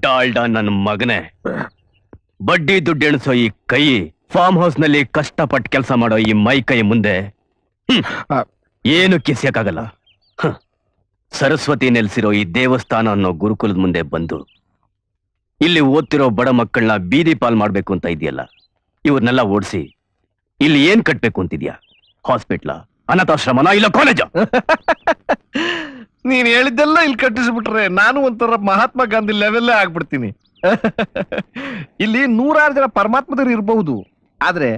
ಡಾಲ್ಡಾ ನನ್ನ ಮಗನೇ, ಬಡ್ಡಿ ದುಡ್ಡು ಎಣಿಸೋ ಈ ಕೈ, ಫಾರ್ಮ್ ಹೌಸ್ ನಲ್ಲಿ ಕಷ್ಟಪಟ್ಟು ಕೆಲಸ ಮಾಡೋ ಈ ಮೈ ಕೈ ಮುಂದೆ ಏನು ಕಿಸಿಯಕ್ಕಾಗಲ್ಲ. ಸರಸ್ವತಿ ನೆಲೆಸಿರೋ ಈ ದೇವಸ್ಥಾನ ಅನ್ನೋ ಗುರುಕುಲದ ಮುಂದೆ ಬಂದು ಇಲ್ಲಿ ಓದ್ತಿರೋ ಬಡ ಮಕ್ಕಳನ್ನ ಬೀದಿ ಪಾಲ್ ಮಾಡ್ಬೇಕು ಅಂತ ಇದೆಯಲ್ಲ, ಇವ್ರನ್ನೆಲ್ಲ ಓಡಿಸಿ ಇಲ್ಲಿ ಏನ್ ಕಟ್ಬೇಕು ಅಂತಿದ್ಯಾ? ಹಾಸ್ಪಿಟ್ಲ, ಅನಾಥಾಶ್ರಮನ, ಇಲ್ಲ ಕಾಲೇಜ? ನೀನ್ ಹೇಳಿದ್ದೆಲ್ಲ ಇಲ್ಲಿ ಕಟ್ಟಿಸ್ಬಿಟ್ರೆ ನಾನು ಒಂಥರ ಮಹಾತ್ಮ ಗಾಂಧಿ ಲೆವೆಲ್ಲೇ ಆಗ್ಬಿಡ್ತೀನಿ. ಇಲ್ಲಿ 100 ಜನ ಪರಮಾತ್ಮದರು ಇರಬಹುದು, ಆದ್ರೆ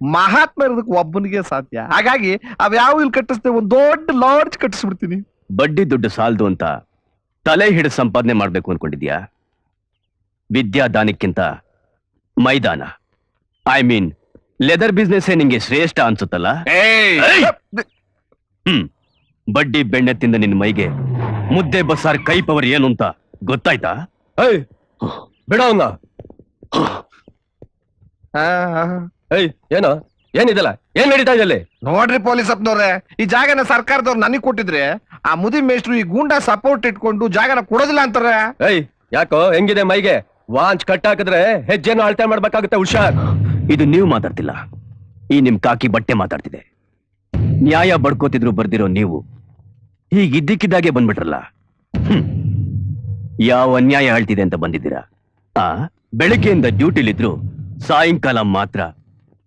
ಮಹಾತ್ಮ ಇರೋದಕ್ಕೆ ಒಬ್ಬನಿಗೆ ಸಾಧ್ಯ. ಹಾಗಾಗಿ ಅವ್ಯಾವ ಇಲ್ಲಿ ಕಟ್ಟಿಸ್ತೇವೆ, ಒಂದ್ ದೊಡ್ಡ ಲಾಡ್ಜ್ ಕಟ್ಟಿಸ್ಬಿಡ್ತೀನಿ. ಬಡ್ಡಿ ದುಡ್ಡು ಸಾಲದು ಅಂತ ತಲೆ ಹಿಡಿದು ಸಂಪಾದನೆ ಮಾಡ್ಬೇಕು ಅನ್ಕೊಂಡಿದ್ಯಾ? ವಿದ್ಯಾದಾನಕ್ಕಿಂತ ಮೈದಾನ, ಐ ಮೀನ್ ಲೆದರ್ ಬಿಸ್ನೆಸ್ ನಿಂಗೆ ಶ್ರೇಷ್ಠ ಅನ್ಸುತ್ತಲ್ಲ? ಬಡ್ಡಿ ಬೆಣ್ಣೆತ್ತಿಂದ ನಿನ್ನ ಮೈಗೆ ಮುದ್ದೆ ಬಸ್ಸಾರ್ ಕೈ ಪವರ್ ಏನು ಅಂತ ಗೊತ್ತಾಯ್ತಾ? ಬಿಡೋಂಗ ಏನೋ ಏನಿದಲ್ಲ, ಏನ್ ನಡೀತಾ ಇದೆ? ನೋಡ್ರಿ ಪೊಲೀಸ್ ಅಪ್ನವ್ರೆ, ಈ ಜಾಗನ ಸರ್ಕಾರದವ್ರು ನನಗ್ ಕೊಟ್ಟಿದ್ರೆ ಆ ಮುದಿ ಮೇಷ್ಟ್ರು ಈ ಗೂಂಡಾ ಸಪೋರ್ಟ್ ಇಟ್ಕೊಂಡು ಜಾಗನ ಕೊಡೋದಿಲ್ಲ ಅಂತಾರೆ. ಯಾಕೋ ಹೆಂಗಿದೆ ಮೈಗೆ? ವಾಂಚ್ ಕಟ್ಟಾಕಿದ್ರೆ ಹೆಜ್ಜೆನ ಅಳತೆ ಮಾಡ್ಬೇಕಾಗುತ್ತೆ, ಹುಷಾರ್. ಇದು ನೀವು ಮಾತಾಡ್ತಿಲ್ಲ, ಈ ನಿಮ್ ಕಾಕಿ ಬಟ್ಟೆ ಮಾತಾಡ್ತಿದೆ. ನ್ಯಾಯ ಬಡ್ಕೋತಿದ್ರು ಬರ್ದಿರೋ ನೀವು ಹೀಗಿದ್ದಕ್ಕಿದ್ದಾಗೆ ಬಂದ್ಬಿಟ್ರಲ್ಲ. ಯಾವ ಅನ್ಯಾಯ ಹೇಳ್ತಿದೆ ಅಂತ ಬಂದಿದ್ದೀರಾ? ಬೆಳಗ್ಗೆಯಿಂದ ಡ್ಯೂಟಿಲಿದ್ರು ಸಾಯಂಕಾಲ ಮಾತ್ರ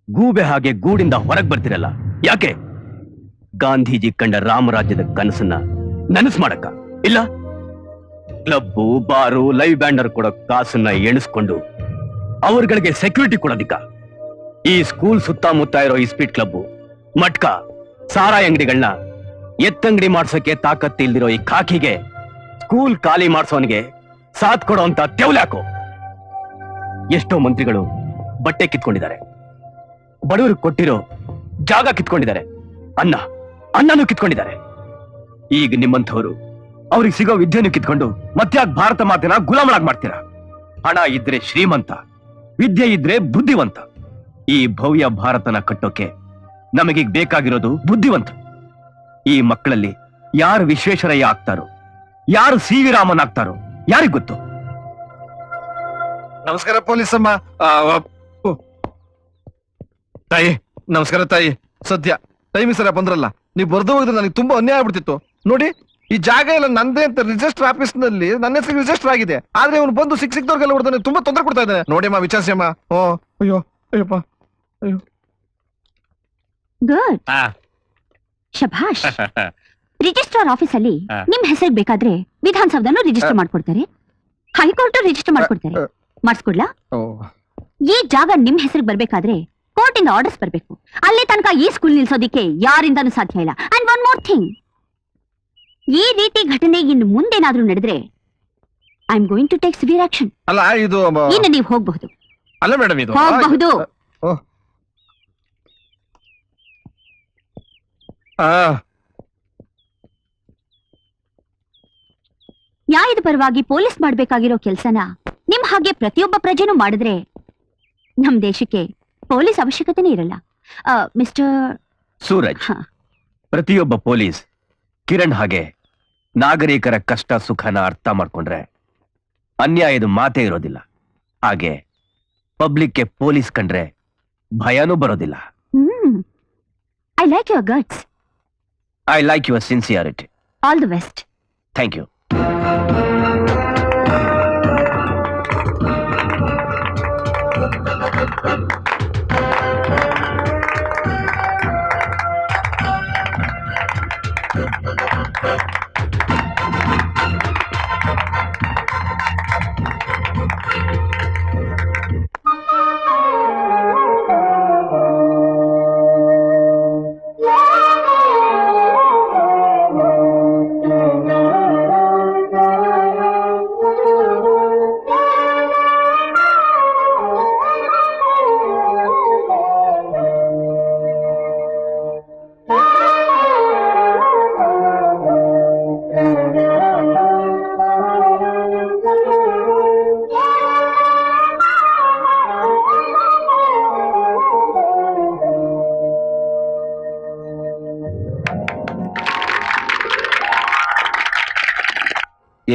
ಗೂಬೆ ಹಾಗೆ ಗೂಡಿಂದ ಹೊರಗೆ ಬರ್ತಿರಲ್ಲ, ಯಾಕೆ? ಗಾಂಧೀಜಿ ಕಂಡ ರಾಮರಾಜ್ಯದ ಕನಸನ್ನ ನನಸು ಮಾಡಕ್ಕ? ಇಲ್ಲ, ಕ್ಲಬ್ಬು, ಬಾರು, ಲೈವ್ ಬ್ಯಾಂಡರ್ ಕೊಡೋ ಕಾಸನ್ನ ಎಣಿಸ್ಕೊಂಡು ಅವ್ರಗಳಿಗೆ ಸೆಕ್ಯೂರಿಟಿ ಕೊಡೋದಿಕ್ಕ? ಈ ಸ್ಕೂಲ್ ಸುತ್ತಮುತ್ತ ಇರೋ ಇಸ್ಪೀಟ್ ಕ್ಲಬ್ಬು, ಮಟ್ಕ, ಸಾರಾಯಿ ಅಂಗಡಿಗಳನ್ನ ಎತ್ತಂಗಡಿ ಮಾಡ್ಸೋಕೆ ತಾಕತ್ತು ಇಲ್ದಿರೋ ಈ ಖಾಕಿಗೆ ಸ್ಕೂಲ್ ಖಾಲಿ ಮಾಡ್ಸೋನಿಗೆ ಸಾಥ್ ಕೊಡೋ ಅಂತ ತೆವಲಾಕೋ. ಎಷ್ಟೋ ಮಂತ್ರಿಗಳು ಬಟ್ಟೆ ಕಿತ್ಕೊಂಡಿದ್ದಾರೆ, ಬಡವರಿಗೆ ಕೊಟ್ಟಿರೋ ಜಾಗ ಕಿತ್ಕೊಂಡಿದ್ದಾರೆ, ಅನ್ನನೂ ಕಿತ್ಕೊಂಡಿದ್ದಾರೆ. ಈಗ ನಿಮ್ಮಂಥವ್ರು ಅವ್ರಿಗೆ ಸಿಗೋ ವಿದ್ಯೆನೂ ಕಿತ್ಕೊಂಡು ಮತ್ಯಾಕ್ ಭಾರತ ಮಾತಿನ ಗುಲಾಮಳಾಗಿ ಮಾಡ್ತೀರಾ? ಹಣ ಇದ್ರೆ ಶ್ರೀಮಂತ, ವಿದ್ಯೆ ಇದ್ರೆ ಬುದ್ಧಿವಂತ. ಈ ಭವ್ಯ ಭಾರತನ ಕಟ್ಟೋಕೆ ನಮಗೀಗ ಬೇಕಾಗಿರೋದು ಬುದ್ಧಿವಂತ. ಈ ಮಕ್ಕಳಲ್ಲಿ ಯಾರು ವಿಶ್ವೇಶ್ವರಯ್ಯ ಆಗ್ತಾರೋ, ಯಾರು ಸಿ ವಿ ರಾಮನ್ ಆಗ್ತಾರೋ ಯಾರಿಗ್ ಗೊತ್ತು? ನಮಸ್ಕಾರ ಪೊಲೀಸ್ ಅಮ್ಮ. ತಾಯಿ ನಮಸ್ಕಾರ ತಾಯಿ. ಸದ್ಯ ಟೈಮ್ ಸರ ಬಂದ್ರಲ್ಲ, ನೀವು ಬರ್ದು ಹೋಗಿದ್ರೆ ನನಗೆ ತುಂಬಾ ಅನ್ಯಾಯ ಆಗ್ಬಿಡ್ತಿತ್ತು. ನೋಡಿ, ಈ ಜಾಗ ಎಲ್ಲ ನಂದೇ ಅಂತ ರಿಜಿಸ್ಟರ್ ಆಫೀಸ್ ನಲ್ಲಿ ನನ್ನ ಹೆಸರು ರಿಜಿಸ್ಟರ್ ಆಗಿದೆ, ಆದ್ರೆ ಇವನು ಬಂದು ಸಿಕ್ದವ್ರಿಗೆಲ್ಲ ಹೊಡೆದಾನೆ, ತುಂಬಾ ತೊಂದರೆ ಕೊಡ್ತಾ ಇದ್ದಾನೆ. ನೋಡಿ ಅಮ್ಮ, ವಿಚಾರಿಸಿ ಅಮ್ಮ. ಅಯ್ಯೋ ಅಯ್ಯಪ್ಪ, ಅಯ್ಯೋ. ಗುಡ್, ಶಭಾಷ್. ರಿಜಿಸ್ಟ್ರಾರ್ ಆಫೀಸ್ ಅಲ್ಲಿ ನಿಮ್ ಹೆಸರು ಬೇಕಾದ್ರೆ ವಿಧಾನಸೌಧನು ರಿಜಿಸ್ಟರ್ ಮಾಡ್ಕೊಡ್ತಾರೆ, ಹೈಕೋರ್ಟ್ ರಿಜಿಸ್ಟರ್ ಮಾಡ್ಕೊಡ್ತಾರೆ. ಮಾಡಿಸ್ಕೊಡ್ಲಾ? ಈ ಜಾಗ ನಿಮ್ ಹೆಸರಿಗೆ ಬರ್ಬೇಕಾದ್ರೆ ಕೋರ್ಟ್ ಇಂದ ಆರ್ಡರ್ಸ್ ಬರ್ಬೇಕು. ಅಲ್ಲಿ ತನಕ ಈ ಸ್ಕೂಲ್ ನಿಲ್ಸೋದಿಕ್ಕೆ ಯಾರಿಂದನೂ ಸಾಧ್ಯ ಇಲ್ಲ. ಅಂಡ್ ಒನ್ ಮೋರ್ ಥಿಂಗ್, ಈ ರೀತಿ ಘಟನೆ ಇನ್ನು ಮುಂದೇನಾದ್ರೂ ನಡೆದ್ರೆ I am going to take severe action. ಅಲ್ಲ ಇದು ಇನ್ನು ನೀವು ಹೋಗಬಹುದು. ಅಲ್ಲ ಮೇಡಮ್, ಇದು ಹೋಗಬಹುದು. ನ್ಯಾಯದ ಪರವಾಗಿ ಪೊಲೀಸ್ ಮಾಡ್ಬೇಕಾಗಿರೋ ಕೆಲ್ಸನ ನಿಮ್ ಹಾಗೆ ಪ್ರತಿಯೊಬ್ಬ ಪ್ರಜೆನೂ ಮಾಡಿದ್ರೆ ನಮ್ ದೇಶಕ್ಕೆ ಪೊಲೀಸ್ ಅವಶ್ಯಕತೆನೇ ಇರಲ್ಲ. ಮಿಸ್ಟರ್ ಸೂರಜ್, ಪ್ರತಿಯೊಬ್ಬ ಪೊಲೀಸ್ ಕಿರಣ್ ಹಾಗೆ ನಾಗರಿಕರ ಕಷ್ಟ ಸುಖನ ಅರ್ಥ ಮಾಡ್ಕೊಂಡ್ರೆ ಅನ್ಯಾಯದ ಮಾತೇ ಇರೋದಿಲ್ಲ. ಹಾಗೆ ಪಬ್ಲಿಕ್ಗೆ ಪೊಲೀಸ್ ಕಂಡ್ರೆ ಭಯನೂ ಬರೋದಿಲ್ಲ. I like your guts. I like your sincerity. All the best. Thank you.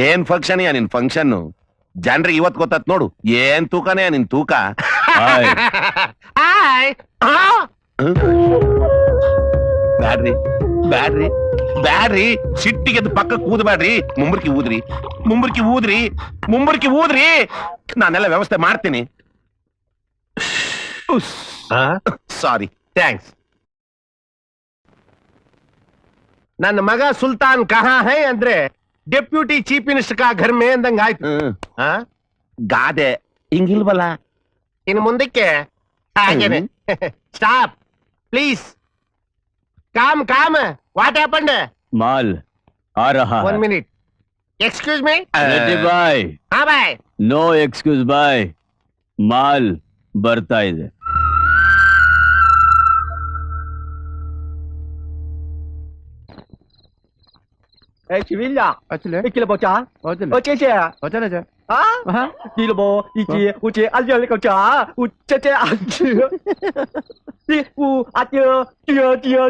ಏನ್ ಫಂಕ್ಷನ್ ನಿನ್ ಫಂಕ್ಷನ್ ಜನರಿಗೆ ಇವತ್ ಗೊತ್ತಾತ್ ನೋಡು ಏನ್ ತೂಕನೇ ನಿನ್ ತೂಕ ಹಾಯ್. ಬ್ಯಾಡ್ರಿ ಬ್ಯಾಡ್ರಿ ಬ್ಯಾಡ್ರಿ ಸಿಟ್ಟಿಗೆ ಪಕ್ಕ ಕೂದಬೇಡ್ರಿ ಮುಂಬರ್ಕಿ ಊದ್ರಿ ಮುಂಬರ್ಕಿ ಊದ್ರಿ ಮುಂಬರ್ಕಿ ಊದ್ರಿ ನಾನೆಲ್ಲ ವ್ಯವಸ್ಥೆ ಮಾಡ್ತೀನಿ ಸಾರಿ ಥ್ಯಾಂಕ್ಸ್ ನನ್ನ ಮಗ ಸುಲ್ತಾನ್ ಕಹಾ ಹೈ ಅಂದ್ರೆ ಡೆಪ್ಯೂಟಿ ಚೀಫ್ ಮಿನಿಸ್ಟರ್ ಕಾ ಘರ್ ಮೇ ಅಂದಂಗ ಆಯ್ತು. ಗಾದೆ ಹಿಂಗಿಲ್ವಲ್ಲ ಇನ್ನು ಮುಂದಕ್ಕೆ ಹಾಗೇನೆ. Stop please. Calm calm what happened? ಮಾಲ್ ಆ ರಹಾ one minute. Excuse me. Reddy ಬಾಯ್, ಹಾ ಬಾಯ್. ನೋ ಎಕ್ಸ್ಕ್ಯೂಸ್ ಬಾಯ್, ಮಾಲ್ ಬರ್ತಾ ಇದೆ. Eh, Civiglia, e chi la boccia? O c'è c'è? Ah? Chi la bo? I chi? U c'è? Aglio le coccia? U c'è c'è? Aglio? Di u aglio?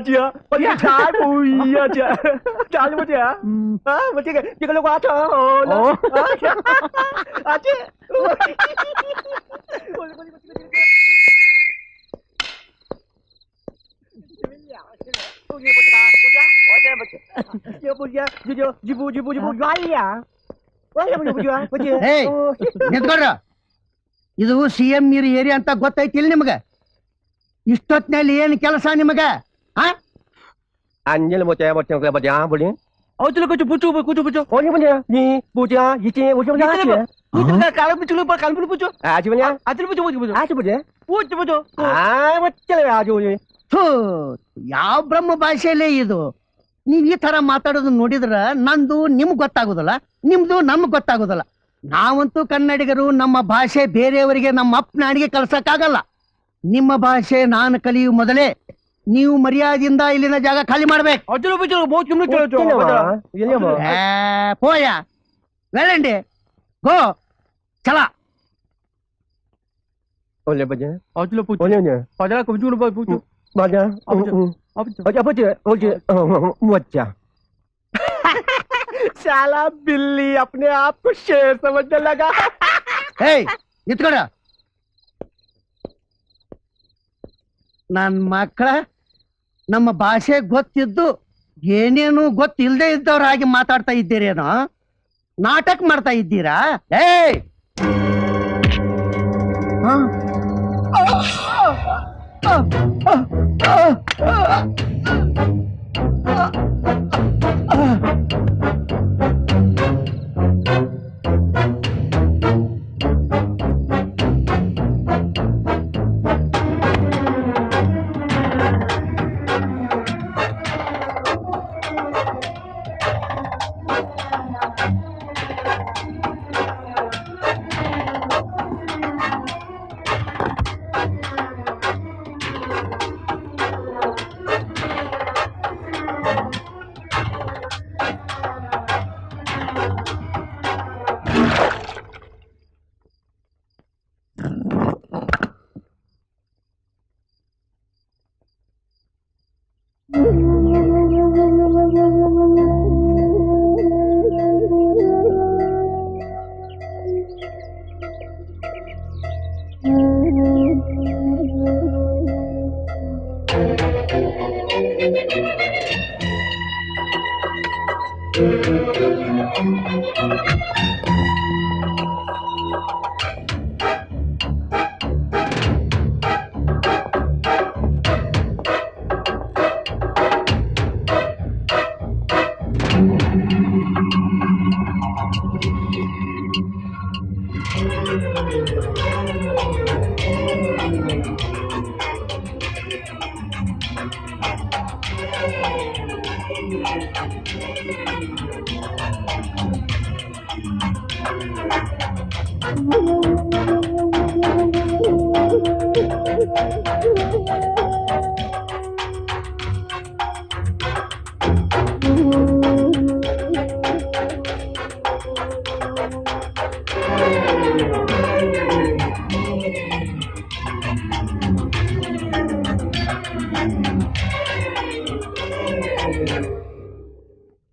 Dia. O c'è c'è? Ui c'è. C'è le boccia? Ah, ma c'è che lo guarda? Oh. Ah c'è. ನಿಂತ್ಕೊಡ್ರ ಇದು CM area ಅಂತ ಗೊತ್ತೈತಿಲ್ ನಿಮಗ? ಇಷ್ಟೊತ್ನಲ್ಲಿ ಏನ್ ಕೆಲಸ ನಿಮಗ? Anjel boccia boccia boleh? Oh tu kau pucu. Oh ni punya. Ni boccia, ini boccia boccia. Kalau pucu lupa kalau pucu. Ah cuma pucu. Ah cuma pucu. Ah bocca le ajo ni. ಥೂ, ಯಾವ ಬ್ರಹ್ಮ ಭಾಷೆಯಲ್ಲೇ ಇದು? ನೀವ್ ಈ ತರ ಮಾತಾಡೋದು ನೋಡಿದ್ರ ನಂದು ನಿಮ್ಗ್ ಗೊತ್ತಾಗುದಿಲ್ಲ, ನಿಮ್ದು ನಮ್ಗ್ ಗೊತ್ತಾಗುದಿಲ್ಲ. ನಾವಂತೂ ಕನ್ನಡಿಗರು, ನಮ್ಮ ಭಾಷೆ ಬೇರೆಯವರಿಗೆ ನಮ್ಮ ಅಪ್ಪನಾಡಿಗೆ ಕಳ್ಸಕ್ಕಾಗಲ್ಲ. ನಿಮ್ಮ ಭಾಷೆ ನಾನು ಕಲಿಯುವ ಮೊದಲೇ ನೀವು ಮರ್ಯಾದೆಯಿಂದ ಇಲ್ಲಿನ ಜಾಗ ಖಾಲಿ ಮಾಡ್ಬೇಕು. ಪೋಯ ವೇಳಂಡಿ ಗೋ ಚಲ. Oleh baca. Aduh pucu. Olehnya. Padahal aku juru pucu. Baca. Apa je? Baca. साला बिल्ली अपने आप को शेर समझने लगा. ಏಯ್ ನಿಂತ್ಕೊಡ. ನನ್ ಮಕ್ಕಳ ನಮ್ಮ ಭಾಷೆ ಗೊತ್ತಿದ್ದು ಏನೇನು ಗೊತ್ತಿಲ್ಲದೆ ಇದ್ದವ್ರ ಹಾಗೆ ಮಾತಾಡ್ತಾ ಇದ್ದೀರೇನೋ? ನಾಟಕ ಮಾಡ್ತಾ ಇದ್ದೀರಾ? ಏಯ್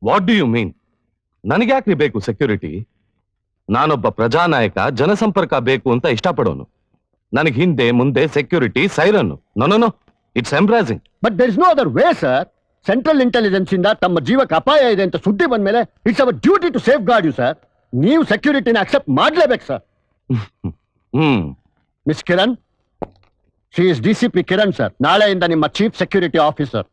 ವಾಟ್ ಡು ಯು ಮೀನ್? ನನಗ್ಯಾಕ್ರಿ ಬೇಕು ಸೆಕ್ಯೂರಿಟಿ? ನಾನೊಬ್ಬ ಪ್ರಜಾನಾಯಕ, ಜನಸಂಪರ್ಕ ಬೇಕು ಅಂತ ಇಷ್ಟಪಡೋನು. ನನಗೆ ಹಿಂದೆ ಮುಂದೆ security siren. No, it's embarrassing. But there is no other way sir. Central intelligence ಇಂದ ತಮ್ಮ ಜೀವಕ್ಕೆ ಅಪಾಯ ಇದೆ ಅಂತ ಸುದ್ದಿ ಬಂದ್ಮೇಲೆ it's our duty to safeguard you sir. ನೀವು ಸೆಕ್ಯೂರಿಟಿನ ಅಕ್ಸೆಪ್ಟ್ ಮಾಡ್ಲೇಬೇಕು ಸರ್. Miss Kiran, she is DCP Kiran sir. ನಾಳೆಯಿಂದ ನಿಮ್ಮ ಚೀಫ್ ಸೆಕ್ಯೂರಿಟಿ ಆಫೀಸರ್.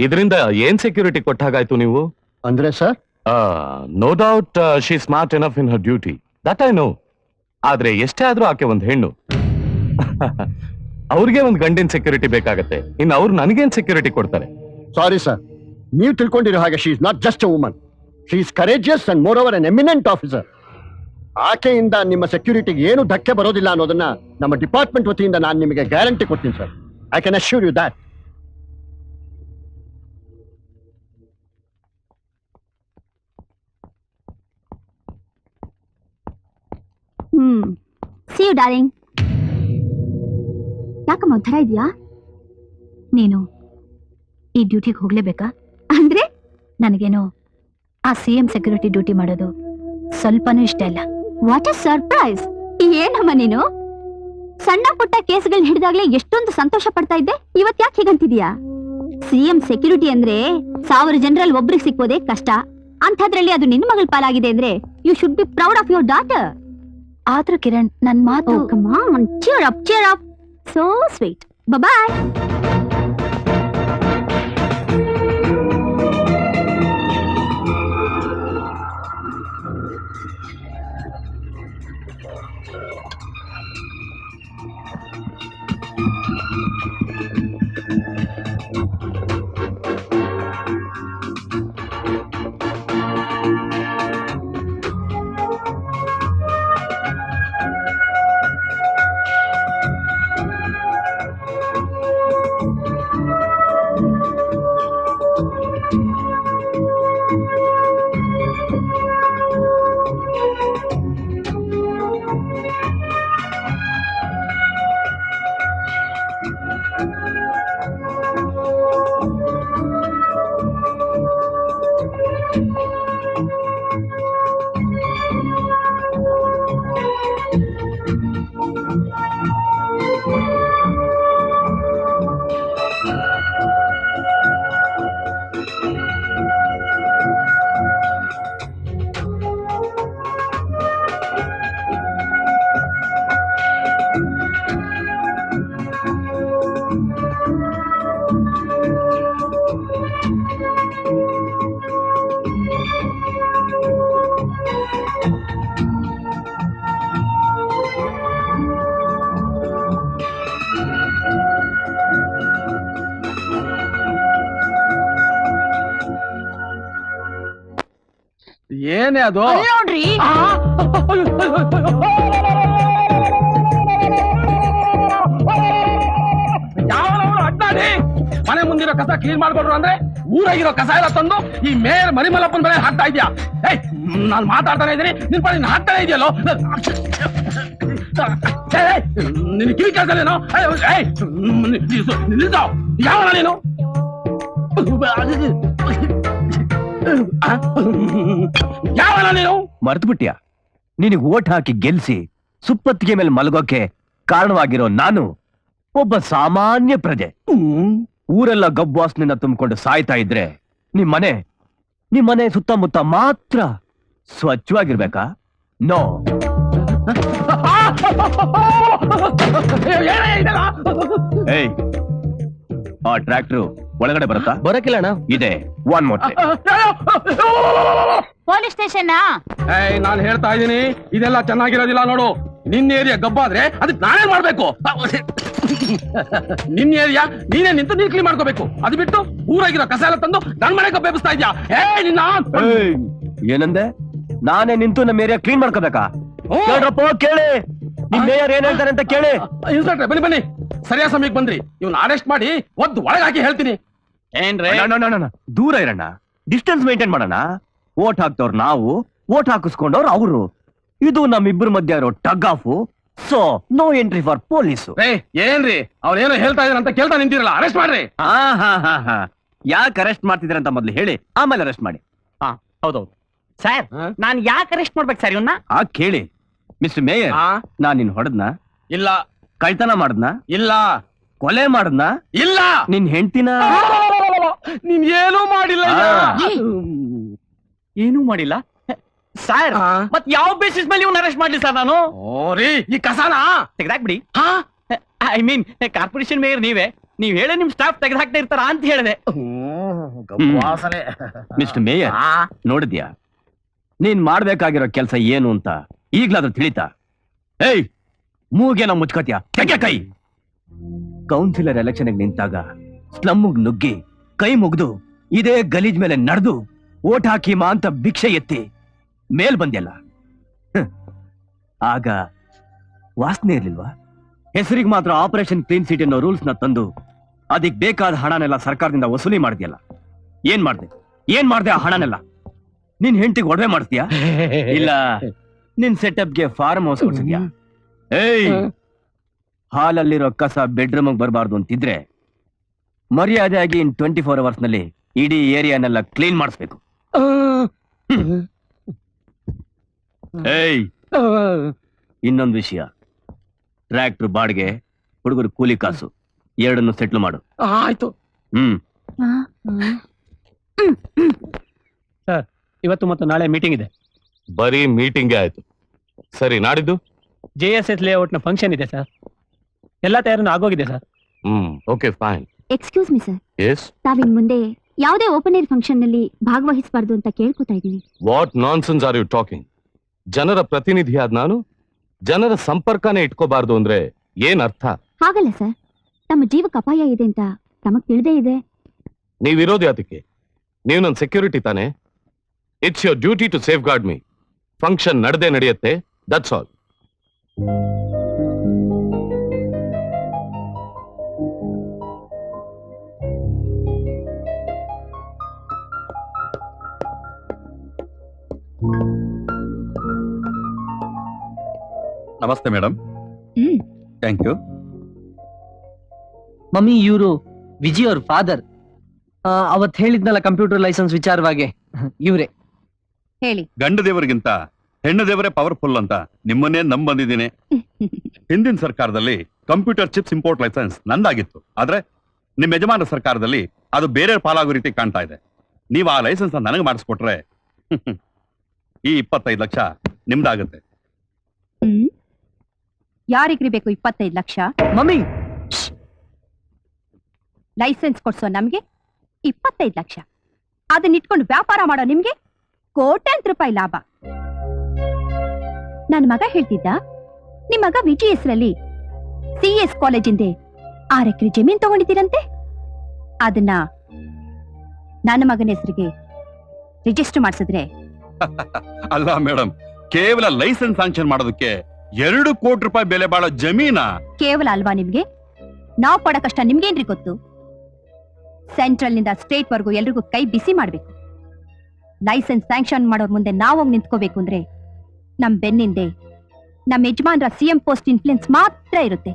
ಇದರಿಂದ ಏನ್ ಸೆಕ್ಯೂರಿಟಿ ಕೊಟ್ಟಾಗಾಯ್ತು ನೀವು? ಅಂದ್ರೆ sir, no doubt she smart enough in her duty, that I know. ಆದ್ರೆ ಎಷ್ಟೇ ಆದ್ರೂ ಆಕೆ ಒಂದು ಹೆಣ್ಣು. ಅವ್ರಿಗೆ ಒಂದು ಗಂಡಿನ ಸೆಕ್ಯೂರಿಟಿ ಬೇಕಾಗತ್ತೆ, ಇನ್ನು ಅವ್ರು ನನಗೇನ್ ಸೆಕ್ಯೂರಿಟಿ ಕೊಡ್ತಾರೆ? ಸಾರಿ ಸರ್, ನೀವು ತಿಳ್ಕೊಂಡಿರೋ ಹಾಗೆ she is not just a woman. She is courageous and more over an eminent officer. ಆಕೆಯಿಂದ ನಿಮ್ಮ ಸೆಕ್ಯೂರಿಟಿಗೆ ಏನು ಧಕ್ಕೆ ಬರೋದಿಲ್ಲ ಅನ್ನೋದನ್ನ ನಮ್ಮ ಡಿಪಾರ್ಟ್ಮೆಂಟ್ ವತಿಯಿಂದ ನಾನು ನಿಮಗೆ ಗ್ಯಾರಂಟಿ ಕೊಡ್ತೀನಿ ಸರ್. I can assure you that. See you darling. ಯಾಕಮ್ಮ ಒಂಥರ ಇದೆಯಾ? ನೀನು ಈ ಡ್ಯೂಟಿಗೆ ಹೋಗ್ಲೇಬೇಕಾ? ಅಂದ್ರೆ ನನಗೇನೋ ಆ CM ಸೆಕ್ಯೂರಿಟಿ ಡ್ಯೂಟಿ ಮಾಡೋದು ಸ್ವಲ್ಪನೂ ಇಷ್ಟ ಇಲ್ಲ. What a surprise! ಏನಮ್ಮ ನೀನು ಸಣ್ಣ ಪುಟ್ಟ ಕೇಸ್ಗಳನ್ನ ಹಿಡಿದಾಗ್ಲೇ ಎಷ್ಟೊಂದು ಸಂತೋಷ ಪಡ್ತಾ ಇದ್ದೆ, ಇವತ್ ಯಾಕೆ ಹೀಗಂತಿದ್ಯಾ? CM ಸೆಕ್ಯೂರಿಟಿ ಅಂದ್ರೆ 1000 ಜನರಲ್ಲಿ ಒಬ್ರಿಗೆ ಸಿಕ್ಕೋದೇ ಕಷ್ಟ. ಅಂಥದ್ರಲ್ಲಿ ಅದು ನಿನ್ನ ಮಗಳ ಪಾಲಾಗಿದೆ ಅಂದ್ರೆ you should be proud of your daughter. ಆದ್ರೂ ಕಿರಣ್, ನನ್ ಮಾತು. Come on, cheer up, cheer up. So sweet. Bye-bye. ಏನೇ ಅದು? ನೋಡ್ರಿ, ಅಡ್ಡಾಡಿ ಮನೆ ಮುಂದಿರೋ ಕಸ ಕ್ಲೀನ್ ಮಾಡ್ಕೊಡ್ರು ಅಂದ್ರೆ ಊರಾಗಿರೋ ಕಸ ಎಲ್ಲ ತಂದು ಈ ಮೇಯರ್ ಮರಿಮಲ್ಲಪ್ಪನ ಮೇಲೆ ಹಾಕ್ತಾ ಇದ್ಯಾ? ಏಯ್, ನಾನು ಮಾತಾಡ್ತಾನೆ ಇದ್ದೀನಿ, ನಿನ್ ಪಡಿ ಹಾಕ್ತಾನೆ ಇದೆಯಲ್ಲೋ. ನಿನ್ ಕಿವಿ ಕೆಲಸನೇನೋ? ನಿಲ್ಸೋ, ಯಾವ ನೀನು? ಯಾವ ನೀನು? ಮರ್ತು ಬಿಟ್ಯಾ? ನಿನಗೆ ಓಟ್ ಹಾಕಿ ಗೆಲ್ಸಿ ಸುಪ್ಪತ್ತಿಗೆ ಮೇಲೆ ಮಲಗೋಕೆ ಕಾರಣವಾಗಿರೋ ನಾನು ಒಬ್ಬ ಸಾಮಾನ್ಯ ಪ್ರಜೆ. ಊರೆಲ್ಲ ಗಬ್ಬಾಸ್ನಿಂದ ತುಂಬಿಕೊಂಡು ಸಾಯ್ತಾ ಇದ್ರೆ ನಿಮ್ಮನೆ ಸುತ್ತಮುತ್ತ ಮಾತ್ರ ಸ್ವಚ್ಛವಾಗಿರ್ಬೇಕಾ? ನೋ. ಏಯ್, ಆ ಟ್ರ್ಯಾಕ್ಟರ್ ಒಳಗಡೆ ಬರುತ್ತಾ? ಬರಕಿಲ್ಲ ಅಣ್ಣ. ಇದೆ, ಒನ್ ಮೋಟೆ. Police station. ಏಯ್, ನಾನು ಹೇಳ್ತಾ ಇದ್ದೀನಿ, ಇದೆಲ್ಲ ಚೆನ್ನಾಗಿರೋದಿಲ್ಲ ನೋಡು. ನಿನ್ನ ಏರಿಯಾ ಗಬ್ಬಾದ್ರೆ ಅದಕ್ಕೆ ನಾನೇನ್ ಮಾಡ್ಬೇಕು? ನಿನ್ನ ಏರಿಯಾ ನೀನೇ ನಿಂತು ನೀನ್ ಕ್ಲೀನ್ ಮಾಡ್ಕೋಬೇಕು. ಅದು ಬಿಟ್ಟು ಊರಾಗಿರೋ ಕಸ ಎಲ್ಲ ತಂದು ನನ್ ಮನೆ ಕಬ್ಬೇಬಿಸ್ತಾ ಇದ್ಯಾ? ನಿನ್ನ ಏನಂದೆ? ನಾನೇ ನಿಂತು ನಮ್ಮ ಏರಿಯಾ ಕ್ಲೀನ್ ಮಾಡ್ಕೋಬೇಕಾ? ಕೇಳ್ರಪ್ಪ, ಕೇಳಿ, ನಿಮ್ ಮೇಯರ್ ಏನ್ ಹೇಳ್ತಾರೆ ಅಂತ ಕೇಳಿ. ಇನ್ಸ್ಪೆಕ್ಟ್ರೆ, ಬನ್ನಿ ಬನ್ನಿ, ಸರಿಯಾದ ಸಮಯಕ್ಕೆ ಬಂದ್ರಿ. ಇವ್ನ ಅರೆಸ್ಟ್ ಮಾಡಿ ಒದ್ದು ಒಳಗೆ ಹಾಕಿ ಹೇಳ್ತೀನಿ. ದೂರ ಇರೋಣ, ಡಿಸ್ಟೆನ್ಸ್ ಮೇಂಟೈನ್ ಮಾಡೋಣ. ಓಟ್ ಹಾಕ್ತವ್ರು ನಾವು, ಓಟ್ ಹಾಕಿಸ್ಕೊಂಡವ್ರು ಅವರು. ಇದು ನಮ್ಮಿಬ್ಬರ ಮಧ್ಯ ಇರೋ tug of. So no entry for police. ಏನ್ರಿ ಅವ್ರೇನೋ ಹೇಳ್ತಾ ಇದಾರೆ ಅಂತ ಕೇಳ್ತಾ ನಿಂತಿರಲ್ಲ, ಅರೆಸ್ಟ್ ಮಾಡ್ರಿ. ಯಾಕೆ ಅರೆಸ್ಟ್ ಮಾಡ್ತಿದ್ರ ಅಂತ ಮೊದ್ಲು ಹೇಳಿ, ಆಮೇಲೆ ಅರೆಸ್ಟ್ ಮಾಡಿ. ಹೌದೌದು ಸರ್, ನಾನ್ ಯಾಕೆ ಅರೆಸ್ಟ್ ಮಾಡ್ಬೇಕು ಸರ್ ಇವನ್ನ? ಕೇಳಿ ಮಿಸ್ಟರ್ ಮೇಯರ್, ನಾನ್ ನಿನ್ ಹೊಡೆದ್ನ? ಇಲ್ಲ. ಕಳ್ತನ ಮಾಡದ್ನ? ಇಲ್ಲ. ಕೊಲೆ ಮಾಡದ್ನ? ಇಲ್ಲ. ನಿನ್ ಹೆಂಡ್ತಿನ? ನೀನ್ ಏನೂ ಮಾಡಿಲ್ಲ. ಏನೂ ಮಾಡಿಲ್ಲ ಸರ್. ಮತ್ ಯಾವ ಬೇಸಿಸ್ ಮೇಲೆ ಇವನ್ನ ಅರೆಸ್ಟ್ ಮಾಡ್ಲಿ ಸರ್ ನಾನು? ಓರಿ ಈ ಕಸಾನ ತೆಗ್ದಾಕ್ಬಿಡಿ. ಐ ಮೀನ್ ಕಾರ್ಪೊರೇಷನ್ ಮೇಯರ್ ನೀವ್ ಹೇಳಿ ನಿಮ್ ಸ್ಟಾಫ್ ತೆಗೆದಾಕ್ತಾ ಇರ್ತಾರ ಅಂತ ಹೇಳಿದೆ. ಮಿಸ್ಟರ್ ಮೇಯರ್, ನೋಡಿದ್ಯಾ ನೀನ್ ಮಾಡ್ಬೇಕಾಗಿರೋ ಕೆಲಸ ಏನು ಅಂತ ಈಗ್ಲಾದ್ರೂ ತಿಳಿತಾ? ಏಯ್, ಮೂಗೇನ ಮುಚ್ಕೋತ್ಯಾ? ತೆಗೆ ಕೈ. ಕೌನ್ಸಿಲರ್ ಎಲೆಕ್ಷನ್ ನಿಂತಾಗ ಸ್ಲಮ್ಗ್ ನುಗ್ಗಿ ಕೈ ಮುಗ್ದು ಇದೇ ಗಲೀಜ್ ಮೇಲೆ ನಡೆದು ಓಟ್ ಹಾಕಿ ಮಾ ಅಂತ ಭಿಕ್ಷೆ ಎತ್ತಿ ಮೇಲ್ ಬಂದ್ಯಲ್ಲ, ಆಗ ವಾಸನೆ ಇರ್ಲಿಲ್ವಾ? ಹೆಸರಿಗೆ ಮಾತ್ರ ಆಪರೇಷನ್ ಕ್ಲೀನ್ ಸಿಟಿ ಅನ್ನೋ ರೂಲ್ಸ್ ನ ತಂದು ಅದಕ್ ಬೇಕಾದ ಹಣನೆಲ್ಲ ಸರ್ಕಾರದಿಂದ ವಸೂಲಿ ಮಾಡಿದ್ಯಲ್ಲ, ಏನ್ ಮಾಡ್ದೆ ಆ ಹಣನೆಲ್ಲ? ನಿನ್ ಹೆಂಡತಿಗೆ ಒಡವೆ ಮಾಡಿಸ್ತೀಯಾ, ಇಲ್ಲ ನಿನ್ ಸೆಟಪ್ಗೆ ಫಾರ್ಮ್ ಹೌಸ್ ಕೊಡ್ಸಿದ್ಯಾ? ಏಯ್, ಹಾಲಲ್ಲಿರೋ ಕಸ ಬೆಡ್ರೂಮ್ ಬರಬಾರ್ದು ಅಂತಿದ್ರೆ ಮರ್ಯಾದೆಯಾಗಿ ಇನ್ 24 hours ನಲ್ಲಿ ಇಡೀ ಏರಿಯಾನೆಲ್ಲ ಕ್ಲೀನ್ ಮಾಡಿಸ್ಬೇಕು. ಏಯ್, ಇನ್ನೊಂದು ವಿಷಯ, ಟ್ರ್ಯಾಕ್ಟರ್ ಬಾಡಿಗೆ, ಹುಡುಗರು ಕೂಲಿ ಕಾಸು ಎರಡನ್ನು ಸೆಟ್ಲ್ ಮಾಡು. ಆಯ್ತು. ಸರ್, ಇವತ್ತು ಮತ್ತು ನಾಳೆ ಮೀಟಿಂಗ್ ಇದೆ. ಬರೀ ಮೀಟಿಂಗ್ ಆಯ್ತು. ಸರಿ, ನಾಡಿದ್ದು JSS ಲೇಔಟ್ ನ ಫಂಕ್ಷನ್ ಇದೆ ಸರ್. ಎಲ್ಲಾ ತಯಾರಿನೂ ಆಗೋಗಿದೆ sir. Okay fine. Excuse me sir, yes, ನಾವಿನ್ ಮುಂದೆ ಯಾವುದೇ ಓಪನ್ ಏರ್ ಫಂಕ್ಷನ್ ನಲ್ಲಿ ಭಾಗವಹಿಸಬಾರ್ದು ಅಂತ ಕೇಳ್ಕೊತಾ ಇದೀನಿ. What nonsense are you talking? ಜನರ ಪ್ರತಿನಿಧಿಯಾದ ನಾನು ಜನರ ಸಂಪರ್ಕನೇ ಇಟ್ಕೋಬಾರ್ದು ಅಂದ್ರೆ ಏನ್ ಅರ್ಥ? ಹಾಗಲ್ಲ ಸರ್, ತಮ್ಮ ಜೀವಕ್ಕೆ ಅಪಾಯ ಇದೆ ಅಂತ ತಮಗ್ ತಿಳಿದೇ ಇದೆ. ನೀವಿರೋದು ಯಾತಕ್ಕೆ? ನೀವು ನನ್ನ ಸೆಕ್ಯೂರಿಟಿ ತಾನೆ. It's your duty to safeguard me. Function ನಡೆದೇ ನಡೆಯುತ್ತೆ, ದಟ್ಸ್ ಆಲ್. ನಮಸ್ತೆ ಮೇಡಮ್. Thank you. ಮಮ್ಮಿ, ಇವರು ವಿಜಯ್ ಅವ್ರ ಫಾದರ್. ಅವತ್ ಹೇಳಿದ್ನಲ್ಲ ಕಂಪ್ಯೂಟರ್ ಲೈಸೆನ್ಸ್ ವಿಚಾರವಾಗಿ, ಇವ್ರೆ. ಹೇಳಿ. ಗಂಡು ದೇವರಿಗಿಂತ ಹೆಣ್ಣು ದೇವರೇ ಪವರ್ಫುಲ್ ಅಂತ ನಿಮ್ಮನ್ನೇ ಬಂದಿದ್ದೀನಿ. ಹಿಂದಿನ ಸರ್ಕಾರದಲ್ಲಿ ಕಂಪ್ಯೂಟರ್ ಚಿಪ್ಸ್ ಇಂಪೋರ್ಟ್ ಲೈಸೆನ್ಸ್ ನಂದಾಗಿತ್ತು. ಆದ್ರೆ ನಿಮ್ಮ ಯಜಮಾನ ಸರ್ಕಾರದಲ್ಲಿ ಅದು ಬೇರೆ ಪಾಲಾಗೋ ರೀತಿ ಕಾಣ್ತಾ ಇದೆ. ನೀವು ಆ ಲೈಸೆನ್ಸ್ ನನಗೆ ಮಾಡಿಸ್ಕೊಟ್ರೆ ಈ 25 ಲಕ್ಷ ನಿಮ್ದಾಗುತ್ತೆ. ಯಾರಿಗ್ರಿ ಬೇಕು 25 ಲಕ್ಷ? ಮಮ್ಮಿ, ಲೈಸೆನ್ಸ್ ಕೊಡ್ಸೋ ನಮ್ಗೆ 25 ಲಕ್ಷ, ಅದನ್ನ ಇಟ್ಕೊಂಡು ವ್ಯಾಪಾರ ಮಾಡೋ ನಿಮ್ಗೆ ಕೋಟ್ಯಾಂತರ ರೂಪಾಯಿ ಲಾಭ. ನನ್ನ ಮಗ ಹೇಳ್ತಿದ್ದ, ನಿಮ್ ಮಗ ವಿಜಿ ಹೆಸರಲ್ಲಿ CS ಕಾಲೇಜಿಂದ 6 ಎಕರೆ ಜಮೀನ್ ತಗೊಂಡಿದ್ದೀರಂತೆ. ಅದನ್ನ ನನ್ನ ಮಗನ ಹೆಸರಿಗೆ ರಿಜಿಸ್ಟರ್ ಮಾಡಿಸಿದ್ರೆ? ಅಲ್ಲ ಮೇಡಮ್, ಕೇವಲ ಲೈಸೆನ್ಸ್ ಸ್ಯಾಂಕ್ಷನ್ ಮಾಡೋದಕ್ಕೆ 2 ಕೋಟಿ ರೂಪಾಯಿ ಬೆಲೆ ಬಾಳೋ ಜಮೀನಾ? ಕೇವಲ ಅಲ್ವಾ ನಿಮ್ಗೆ? ನಾವ್ ಪಡೋ ಕಷ್ಟ ನಿಮ್ಗೇನ್ರಿ ಗೊತ್ತು? ಸೆಂಟ್ರಲ್ ನಿಂದ ಸ್ಟೇಟ್ ವರ್ಗೂ ಎಲ್ರಿಗೂ ಕೈ ಬಿಸಿ ಮಾಡ್ಬೇಕು. ಲೈಸೆನ್ಸ್ ಸ್ಯಾಂಕ್ಷನ್ ಮಾಡೋರ್ ಮುಂದೆ ನಾವೋಗ್ ನಿಂತ್ಕೋಬೇಕು ಅಂದ್ರೆ ನಮ್ ಬೆನ್ನಿಂದೆ ನಮ್ ಯಜಮಾನ್ರ CM ಪೋಸ್ಟ್ ಇನ್ಫ್ಲುಯೆನ್ಸ್ ಮಾತ್ರ ಇರುತ್ತೆ.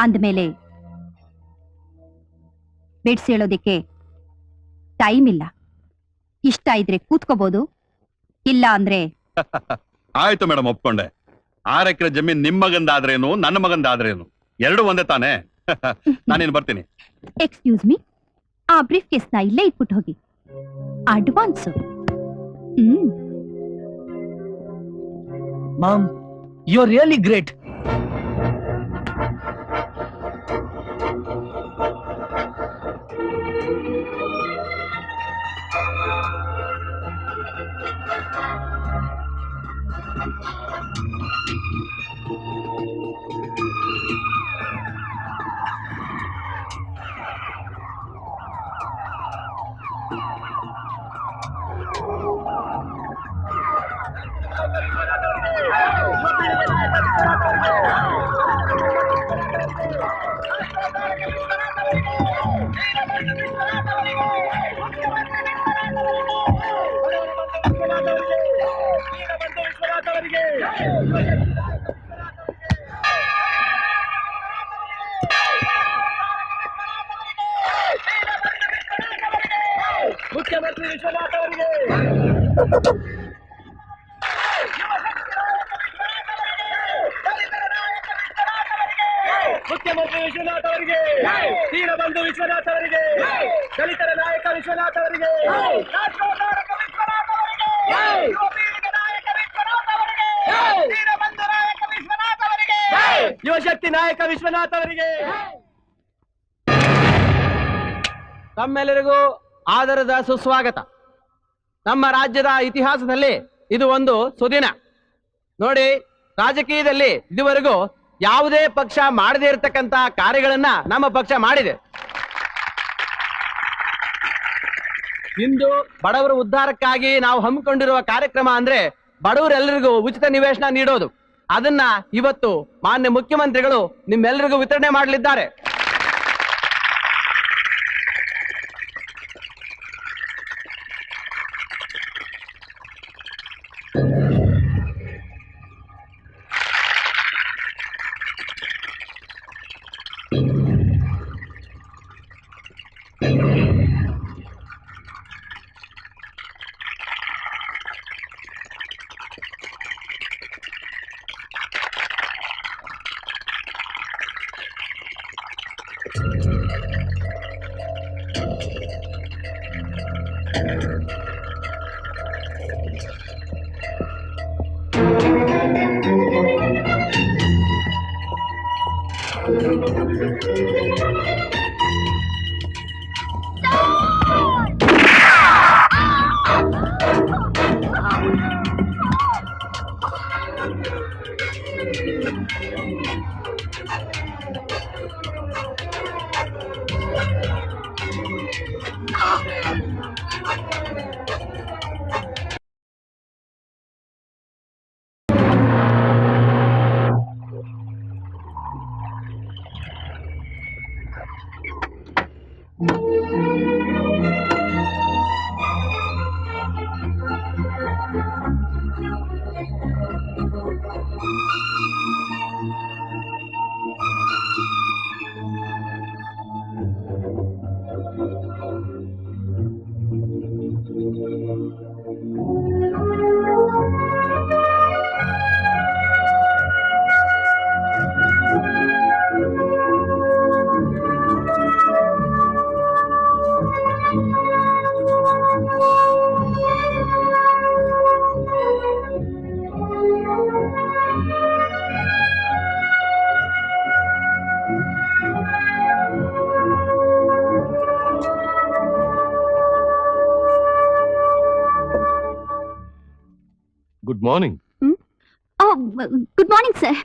ಅಂದ್ಮೇಲೆ ಬಿಡ್ಸಿ ಹೇಳೋದಿಕ್ಕೆ ಟೈಮ್ ಇಲ್ಲ. ಇಷ್ಟ ಇದ್ರೆ ಕೂತ್ಕೋಬಹುದು, ಇಲ್ಲ ಅಂದ್ರೆ ಆಯ್ತು ಮೇಡಮ್, ಒಪ್ಕೊಂಡೆ. 6 ಎಕರೆ ಜಮೀನ್ ನಿಮ್ ಮಗಂದಾದ್ರೇನು ನನ್ನ ಮಗಂದಾದ್ರೇನು ಎರಡು ಒಂದೇ ತಾನೆ. ನಾನೇನು ಬರ್ತೀನಿ. ಎಕ್ಸ್ಕ್ಯೂಸ್ ಮೀ, ಆ ಬ್ರೀಫ್ ಕೇಸ್ ನ ಇಲ್ಲೇ ಇಟ್ಬಿಟ್ಟು ಹೋಗಿ. Advance. Ma'am, you are really great. ಮುಖ್ಯಮಂತ್ರಿ ವಿಶ್ವನಾಥ್ ಅವರಿಗೆ ಮುಖ್ಯಮಂತ್ರಿ ವಿಶ್ವನಾಥ್ ಅವರಿಗೆ ದೀನಬಂಧು ವಿಶ್ವನಾಥ್ ಅವರಿಗೆ ದಲಿತರ ನಾಯಕ ವಿಶ್ವನಾಥ್ ಅವರಿಗೆ ರಾಷ್ಟ್ರೋದ್ಧಾರಕ ವಿಶ್ವನಾಥ್ ಅವರಿಗೆ ಯುವಪೀಳಿಗೆ ನಾಯಕ ವಿಶ್ವನಾಥ್ ಅವರಿಗೆ ದೀನಬಂಧು ನಾಯಕ ವಿಶ್ವನಾಥ್ ಅವರಿಗೆ ಯುವಶಕ್ತಿ ನಾಯಕ ವಿಶ್ವನಾಥ್ ಅವರಿಗೆ ತಮ್ಮೆಲ್ಲರಿಗೂ ಆದರದ ಸುಸ್ವಾಗತ. ನಮ್ಮ ರಾಜ್ಯದ ಇತಿಹಾಸದಲ್ಲಿ ಇದು ಒಂದು ಸುದಿನ. ನೋಡಿ, ರಾಜಕೀಯದಲ್ಲಿ ಇದುವರೆಗೂ ಯಾವುದೇ ಪಕ್ಷ ಮಾಡದೇ ಇರತಕ್ಕಂತ ಕಾರ್ಯಗಳನ್ನ ನಮ್ಮ ಪಕ್ಷ ಮಾಡಿದೆ. ಇಂದು ಬಡವರ ಉದ್ಧಾರಕ್ಕಾಗಿ ನಾವು ಹಮ್ಮಿಕೊಂಡಿರುವ ಕಾರ್ಯಕ್ರಮ ಅಂದ್ರೆ ಬಡವರೆಲ್ಲರಿಗೂ ಉಚಿತ ನಿವೇಶನ ನೀಡೋದು. ಅದನ್ನ ಇವತ್ತು ಮಾನ್ಯ ಮುಖ್ಯಮಂತ್ರಿಗಳು ನಿಮ್ಮೆಲ್ಲರಿಗೂ ವಿತರಣೆ ಮಾಡಲಿದ್ದಾರೆ. Good morning. Good morning sir.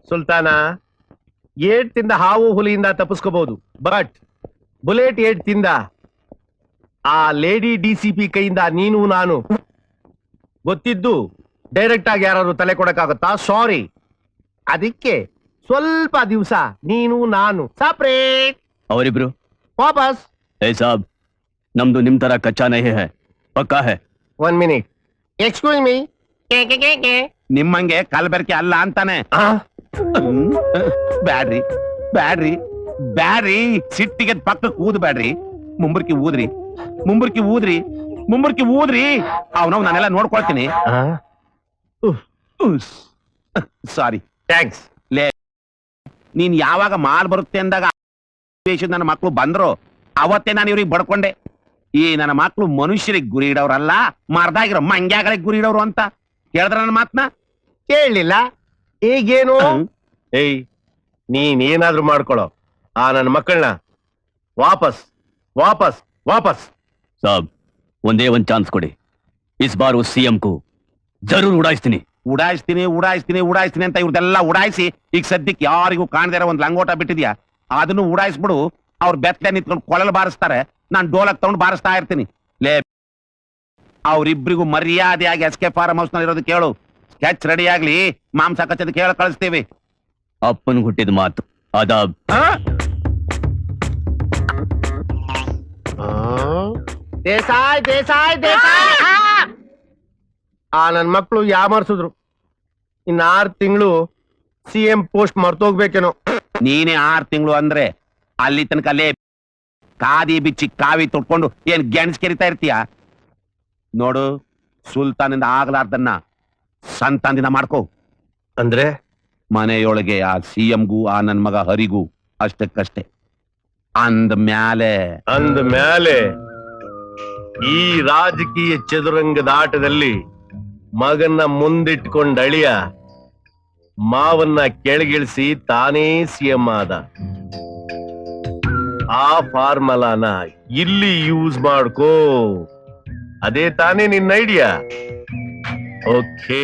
Sultana, ಏಟ್ ತಿಂದ ಹಾವು ಹುಲಿಯಿಂದ ತಪ್ಪಿಸ್ಕೋಬಹುದು, ಬಟ್ ಬುಲೆಟ್ ಏಟ್ ತಿಂದ ಆ ಲೇಡಿ ಡಿಸಿಪಿ ಕೈಯಿಂದ ನೀನು ನಾನು ಗೊತ್ತಿದ್ದು ಡೈರೆಕ್ಟ್ ಆಗಿ ಯಾರು ತಲೆ ಕೊಡಕ್ಕಾಗತ್ತಾ? ಸಾರಿ. ಅದಕ್ಕೆ ಸ್ವಲ್ಪ ದಿವಸ ನೀನು ನಾನು ಸಪ್ರೇಟ್. ಅವರಿಬ್ರು ವಾಪಸ್. ಏ ಸಾಬ್, ನಮ್ದು ನಿಮ್ ತರ ಕಚ್ಚಾ ನಹಿ ಹೈ, ಪಕ್ಕಾ ಹೈ. 1 minute. Excuse me. ನಿಮ್ಮಂಗೆ ಕಲಬೆರಕೆ ಅಲ್ಲ ಅಂತಾನೆ. ಬ್ಯಾಡ್ರಿ ಬ್ಯಾಡ್ರಿ ಬ್ಯಾಡ್ರಿ, ಸಿಟ್ಟಿಗೆ ಪಕ್ಕ ಕೂದ್ ಬ್ಯಾಡ್ರಿ. ಮುಂಬರ್ಕಿ ಊದ್ರಿ, ಮುಂಬರ್ಕಿ ಊದ್ರಿ, ಮುಂಬರ್ಕಿ ಊದ್ರಿ. ಅವನವ್ ನಾನೆಲ್ಲ ನೋಡ್ಕೊಳ್ತೀನಿ. ಸಾರಿ. ಥ್ಯಾಂಕ್ಸ್. ನೀನ್ ಯಾವಾಗ ಮಾಲ್ ಬರುತ್ತೆ ಅಂದಾಗ ನನ್ನ ಮಕ್ಕಳು ಬಂದ್ರು ಅವತ್ತೇ ನಾನು ಇವ್ರಿಗೆ ಬಡ್ಕೊಂಡೆ. ಈ ನನ್ನ ಮಕ್ಕಳು ಮನುಷ್ಯರಿಗೆ ಗುರಿ ಇಡೋರಲ್ಲ, ಮರ್ದಾಗಿರೋ ಮಂಗ್ಯಾಗಳಿಗೆ ಗುರಿ ಇಡೋರು ಅಂತ ಕೇಳಿದ್ರ ನನ್ನ ಮಾತನ್ನ ಕೇಳಲಿಲ್ಲ. ಈಗೇನು? ಏಯ್, ನೀನ್ ಏನಾದ್ರೂ ಮಾಡ್ಕೊಳ್ಳೋ, ಆ ನನ್ನ ಮಕ್ಕಳನ್ನ ವಾಪಸ್ ವಾಪಸ್ ವಾಪಸ್. ಸಾಬ್, ಒಂದೇ ಒಂದ್ ಚಾನ್ಸ್ ಕೊಡಿ. ಇಸ್ ಬಾರ್ ಉಸ್ ಸಿಎಂ ಕು ಜರೂರ್ ಉಡಾಯಿಸ್ತೀನಿ. ಉಡಾಯಿಸ್ತೀನಿ ಉಡಾಯಿಸ್ತೀನಿ ಉಡಾಯಿಸ್ತೀನಿ ಅಂತ ಇವ್ರದೆಲ್ಲ ಉಡಾಯಿಸಿ ಈಗ ಸದ್ಯಕ್ಕೆ ಯಾರಿಗೂ ಕಾಣದಿರೋ ಒಂದ್ ಲಂಗೋಟ ಬಿಟ್ಟಿದ್ಯಾ, ಅದನ್ನು ಉಡಾಯಿಸ್ಬಿಡು. ಅವ್ರ ಬೆತ್ತಲೆ ನಿಂತ್ಕೊಂಡು ಕೊಳಲು ಬಾರಿಸ್ತಾರೆ, ನಾನ್ ಡೋಲಕ್ ತಗೊಂಡು ಬಾರಿಸ್ತಾ ಇರ್ತೀನಿ. ಲೇ, ಅವ್ರಿಬ್ರಿಗೂ ಮರ್ಯಾದೆಯಾಗಿ SK ಫಾರ್ಮ್ ಹೌಸ್ ನಲ್ಲಿ ಇರೋದು ಕೇಳು. ಸ್ಕೆಚ್ ರೆಡಿ ಆಗ್ಲಿ, ಮಾಂಸ ಕಚ್ಚದ ಕೇಳ ಕಳಿಸ್ತೀವಿ. ಅಪ್ಪನ್ ಹುಟ್ಟಿದ ಮಾತು ಅದ ದೇಸಾಯ್ ದೇಸಾಯ್ ದೇಸಾಯ್ ಆ ನನ್ ಮಕ್ಳು ಯಾಮರ್ಸಿದ್ರು ಇನ್ 6 ತಿಂಗಳು CM ಪೋಸ್ಟ್ ಮರ್ತೋಗ್ಬೇಕೇನೋ. ನೀನೇ 6 ತಿಂಗಳು ಅಂದ್ರೆ ಅಲ್ಲಿ ತನಕ ಅಲ್ಲೇ ಕಾದಿ ಬಿಚ್ಚಿ ಕಾವಿ ತೊಟ್ಕೊಂಡು ಏನ್ ಗೆಣಸ್ ಕೆರಿತಾ ಇರ್ತೀಯ? ನೋಡು, ಸುಲ್ತಾನಿಂದ ಆಗ್ಲಾರ್ದನ್ನ ಸಂತಾನದಿಂದ ಮಾಡ್ಕೋ. ಅಂದ್ರೆ ಮನೆಯೊಳಗೆ ಆ CMಗೂ ಆ ನನ್ ಮಗ ಹರಿಗೂ ಅಷ್ಟಕ್ಕಷ್ಟೇ. ಅಂದ ಮ್ಯಾಲೆ ಈ ರಾಜಕೀಯ ಚದುರಂಗದ ಆಟದಲ್ಲಿ ಮಗನ್ನ ಮುಂದಿಟ್ಕೊಂಡ್ ಅಳಿಯ ಮಾವನ್ನ ಕೆಳಗಿಳಿಸಿ ತಾನೇ CM ಆದ. ಆ ಫಾರ್ಮುಲಾನ ಇಲ್ಲಿ ಯೂಸ್ ಮಾಡ್ಕೋ. ಅದೇ ತಾನೇ ನಿನ್ನ ಐಡಿಯಾ. ಓಕೆ.